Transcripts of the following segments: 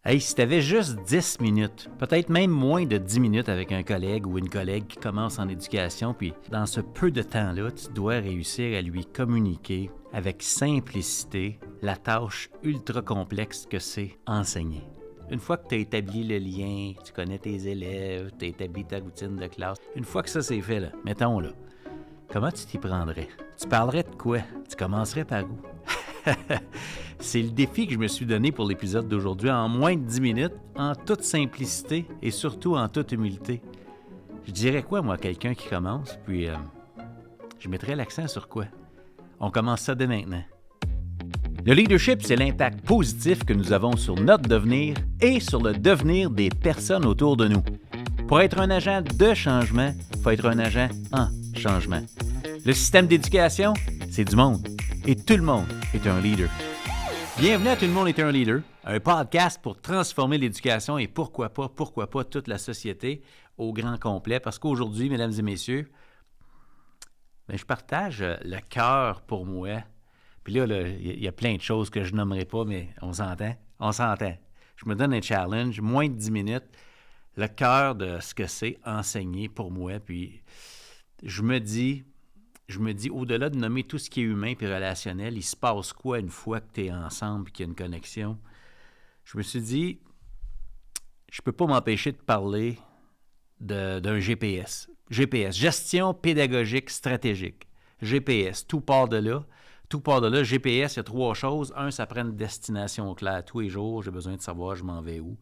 Hey, si tu avais juste 10 minutes, peut-être même moins de 10 minutes avec un collègue ou une collègue qui commence en éducation, puis dans ce peu de temps-là, tu dois réussir à lui communiquer avec simplicité la tâche ultra complexe que c'est enseigner. Une fois que tu as établi le lien, tu connais tes élèves, tu as établi ta routine de classe, une fois que ça c'est fait, là, mettons là, comment tu t'y prendrais? Tu parlerais de quoi? Tu commencerais par où? C'est le défi que je me suis donné pour l'épisode d'aujourd'hui en moins de 10 minutes, en toute simplicité et surtout en toute humilité. Je dirais quoi, moi, à quelqu'un qui commence, puis je mettrais l'accent sur quoi? On commence ça dès maintenant. Le leadership, c'est l'impact positif que nous avons sur notre devenir et sur le devenir des personnes autour de nous. Pour être un agent de changement, il faut être un agent en changement. Le système d'éducation, c'est du monde. Et tout le monde est un leader. Bienvenue à Tout le monde est un leader, un podcast pour transformer l'éducation et pourquoi pas toute la société au grand complet. Parce qu'aujourd'hui, mesdames et messieurs, je partage le cœur pour moi. Puis là, il y a plein de choses que je nommerai pas, mais on s'entend. Je me donne un challenge, moins de 10 minutes, le cœur de ce que c'est enseigner pour moi. Puis je me dis, au-delà de nommer tout ce qui est humain et relationnel, il se passe quoi une fois que tu es ensemble et qu'il y a une connexion? Je me suis dit, je peux pas m'empêcher de parler d'un GPS. GPS, gestion pédagogique stratégique. GPS, tout part de là. GPS, il y a 3 choses. 1, ça prend une destination claire. Tous les jours, j'ai besoin de savoir je m'en vais où.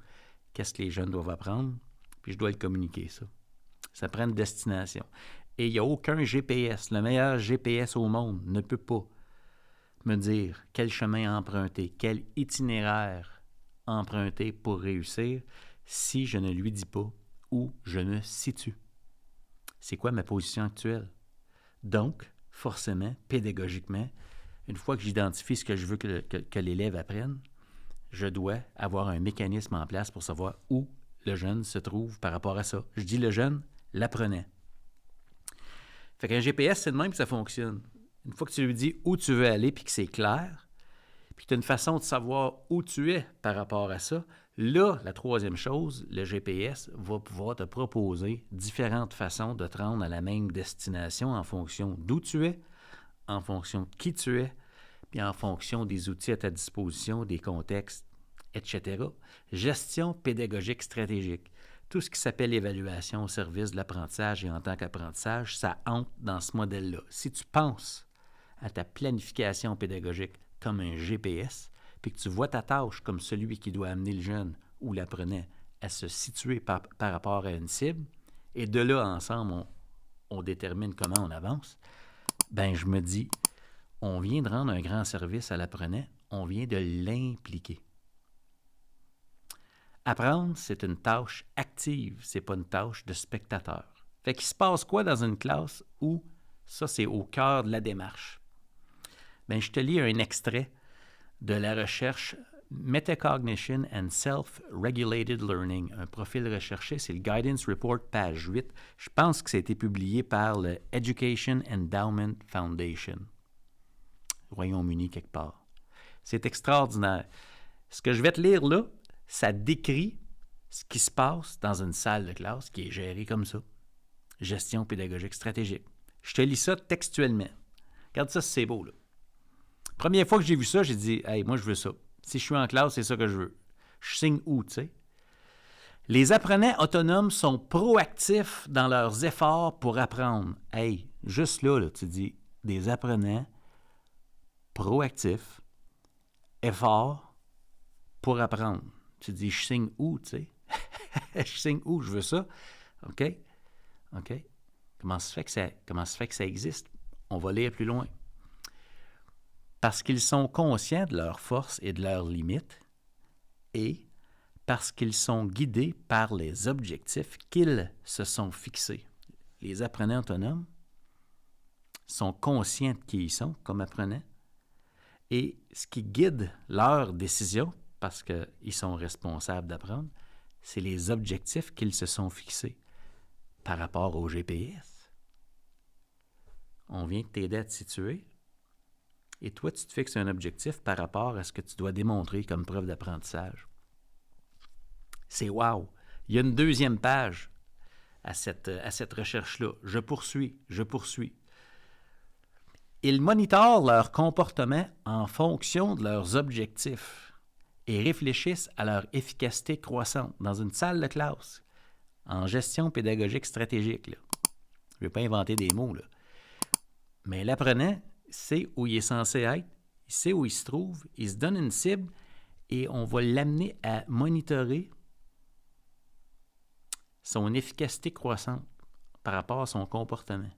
Qu'est-ce que les jeunes doivent apprendre? Puis je dois le communiquer, ça. Ça prend une destination. Et il n'y a aucun GPS, le meilleur GPS au monde, ne peut pas me dire quel chemin emprunter, quel itinéraire emprunter pour réussir si je ne lui dis pas où je me situe. C'est quoi ma position actuelle? Donc, forcément, pédagogiquement, une fois que j'identifie ce que je veux que l'élève apprenne, je dois avoir un mécanisme en place pour savoir où le jeune se trouve par rapport à ça. Je dis le jeune, l'apprenant. Fait qu'un GPS, c'est de même que ça fonctionne. Une fois que tu lui dis où tu veux aller puis que c'est clair, puis que tu as une façon de savoir où tu es par rapport à ça, là, la troisième chose, le GPS va pouvoir te proposer différentes façons de te rendre à la même destination en fonction d'où tu es, en fonction de qui tu es, puis en fonction des outils à ta disposition, des contextes, etc. Gestion pédagogique stratégique. Tout ce qui s'appelle évaluation au service de l'apprentissage et en tant qu'apprentissage, ça entre dans ce modèle-là. Si tu penses à ta planification pédagogique comme un GPS, puis que tu vois ta tâche comme celui qui doit amener le jeune ou l'apprenant à se situer par rapport à une cible, et de là, ensemble, on détermine comment on avance, ben je me dis, on vient de rendre un grand service à l'apprenant, on vient de l'impliquer. Apprendre, c'est une tâche active, c'est pas une tâche de spectateur. Fait qu'il se passe quoi dans une classe où ça, c'est au cœur de la démarche? Bien, je te lis un extrait de la recherche Metacognition and Self-Regulated Learning, un profil recherché, c'est le Guidance Report, page 8. Je pense que ça a été publié par le Education Endowment Foundation, Royaume-Uni quelque part. C'est extraordinaire. Ce que je vais te lire là, ça décrit ce qui se passe dans une salle de classe qui est gérée comme ça. Gestion pédagogique stratégique. Je te lis ça textuellement. Regarde ça, c'est beau, là. Première fois que j'ai vu ça, j'ai dit « Hey, moi, je veux ça. Si je suis en classe, c'est ça que je veux. » Je signe où, tu sais? Les apprenants autonomes sont proactifs dans leurs efforts pour apprendre. Hey, juste là, tu dis des apprenants proactifs, efforts pour apprendre. Tu dis, je signe où, tu sais? Je signe où? Je veux ça. OK? Comment se fait que ça existe? On va lire plus loin. Parce qu'ils sont conscients de leurs forces et de leurs limites et parce qu'ils sont guidés par les objectifs qu'ils se sont fixés. Les apprenants autonomes sont conscients de qui ils sont comme apprenants et ce qui guide leurs décisions, parce qu'ils sont responsables d'apprendre, c'est les objectifs qu'ils se sont fixés par rapport au GPS. On vient de t'aider à te situer et toi, tu te fixes un objectif par rapport à ce que tu dois démontrer comme preuve d'apprentissage. C'est wow! Il y a une deuxième page à cette recherche-là. Je poursuis. Ils monitorent leur comportement en fonction de leurs objectifs et réfléchissent à leur efficacité croissante dans une salle de classe en gestion pédagogique stratégique. Là. Je ne vais pas inventer des mots. Là. Mais l'apprenant sait où il est censé être, il sait où il se trouve, il se donne une cible et on va l'amener à monitorer son efficacité croissante par rapport à son comportement.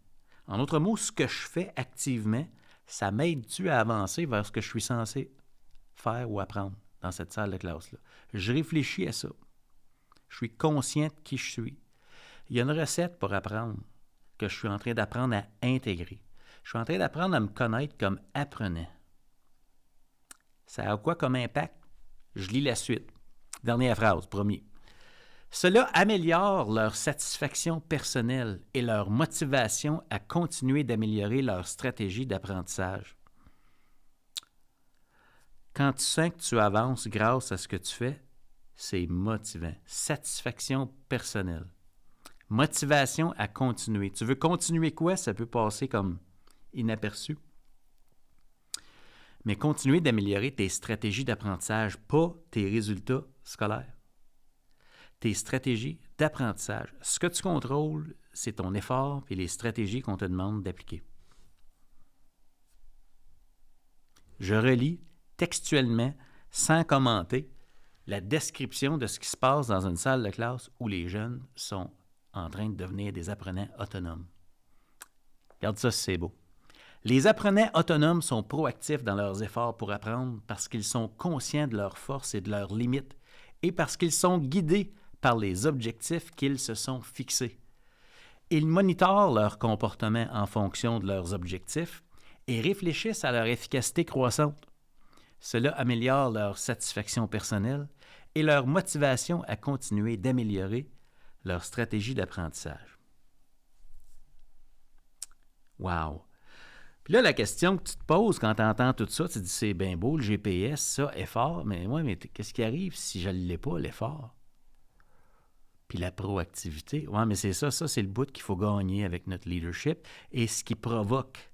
En d'autres mots, ce que je fais activement, ça m'aide-tu à avancer vers ce que je suis censé faire ou apprendre dans cette salle de classe-là? Je réfléchis à ça. Je suis conscient de qui je suis. Il y a une recette pour apprendre que je suis en train d'apprendre à intégrer. Je suis en train d'apprendre à me connaître comme apprenant. Ça a quoi comme impact? Je lis la suite. Dernière phrase, promis. Cela améliore leur satisfaction personnelle et leur motivation à continuer d'améliorer leur stratégie d'apprentissage. Quand tu sens que tu avances grâce à ce que tu fais, c'est motivant. Satisfaction personnelle. Motivation à continuer. Tu veux continuer quoi? Ça peut passer comme inaperçu. Mais continuer d'améliorer tes stratégies d'apprentissage, pas tes résultats scolaires. Tes stratégies d'apprentissage. Ce que tu contrôles, c'est ton effort et les stratégies qu'on te demande d'appliquer. Je relis textuellement, sans commenter, la description de ce qui se passe dans une salle de classe où les jeunes sont en train de devenir des apprenants autonomes. Regarde ça, c'est beau. Les apprenants autonomes sont proactifs dans leurs efforts pour apprendre parce qu'ils sont conscients de leurs forces et de leurs limites et parce qu'ils sont guidés par les objectifs qu'ils se sont fixés. Ils monitorent leur comportement en fonction de leurs objectifs et réfléchissent à leur efficacité croissante. Cela améliore leur satisfaction personnelle et leur motivation à continuer d'améliorer leur stratégie d'apprentissage. Wow! Puis là, la question que tu te poses quand tu entends tout ça, tu te dis, c'est bien beau, le GPS, ça, effort, mais ouais, mais qu'est-ce qui arrive si je ne l'ai pas, l'effort? Puis la proactivité, ouais, mais c'est ça, c'est le bout qu'il faut gagner avec notre leadership et ce qui provoque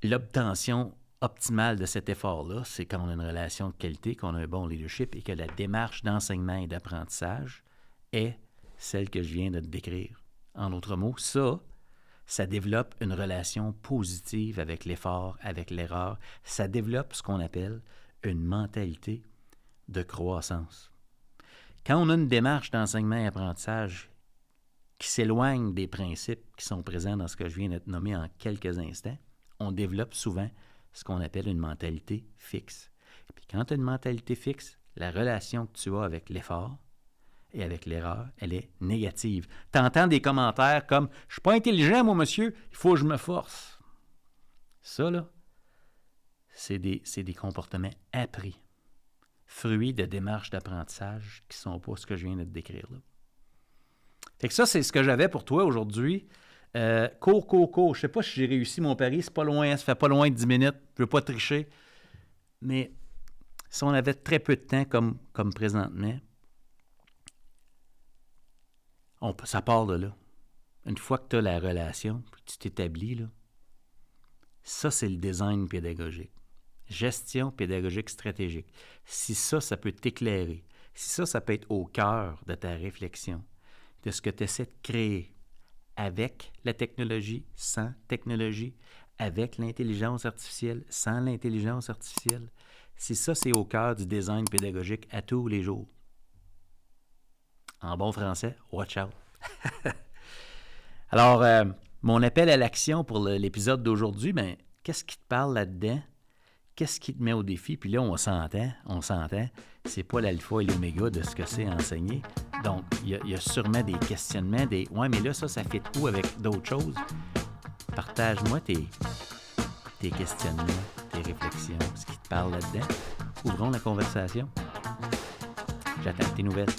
l'obtention optimale de cet effort-là, c'est quand on a une relation de qualité, qu'on a un bon leadership et que la démarche d'enseignement et d'apprentissage est celle que je viens de te décrire. En d'autres mots, ça développe une relation positive avec l'effort, avec l'erreur. Ça développe ce qu'on appelle une mentalité de croissance. Quand on a une démarche d'enseignement et apprentissage qui s'éloigne des principes qui sont présents dans ce que je viens de te nommer en quelques instants, on développe souvent ce qu'on appelle une mentalité fixe. Et puis quand tu as une mentalité fixe, la relation que tu as avec l'effort et avec l'erreur, elle est négative. Tu entends des commentaires comme « Je suis pas intelligent, moi, monsieur, il faut que je me force. » Ça, là, c'est des comportements appris, fruits de démarches d'apprentissage qui ne sont pas ce que je viens de te décrire là. Fait que ça, c'est ce que j'avais pour toi aujourd'hui. Cours. Je ne sais pas si j'ai réussi mon pari. C'est pas loin, ça fait pas loin de 10 minutes. Je ne veux pas tricher. Mais si on avait très peu de temps comme présentement, ça part de là. Une fois que tu as la relation, puis tu t'établis, là, ça, c'est le design pédagogique. Gestion pédagogique stratégique. Si ça peut t'éclairer, si ça peut être au cœur de ta réflexion, de ce que tu essaies de créer avec la technologie, sans technologie, avec l'intelligence artificielle, sans l'intelligence artificielle, si ça, c'est au cœur du design pédagogique à tous les jours. En bon français, watch out. Alors, mon appel à l'action pour l'épisode d'aujourd'hui, qu'est-ce qui te parle là-dedans? Qu'est-ce qui te met au défi? Puis là, on s'entend, c'est pas l'alpha et l'oméga de ce que c'est enseigner. Donc, il y a sûrement des questionnements, ouais, mais là, ça fait où avec d'autres choses? Partage-moi tes questionnements, tes réflexions, ce qui te parle là-dedans. Ouvrons la conversation. J'attends tes nouvelles.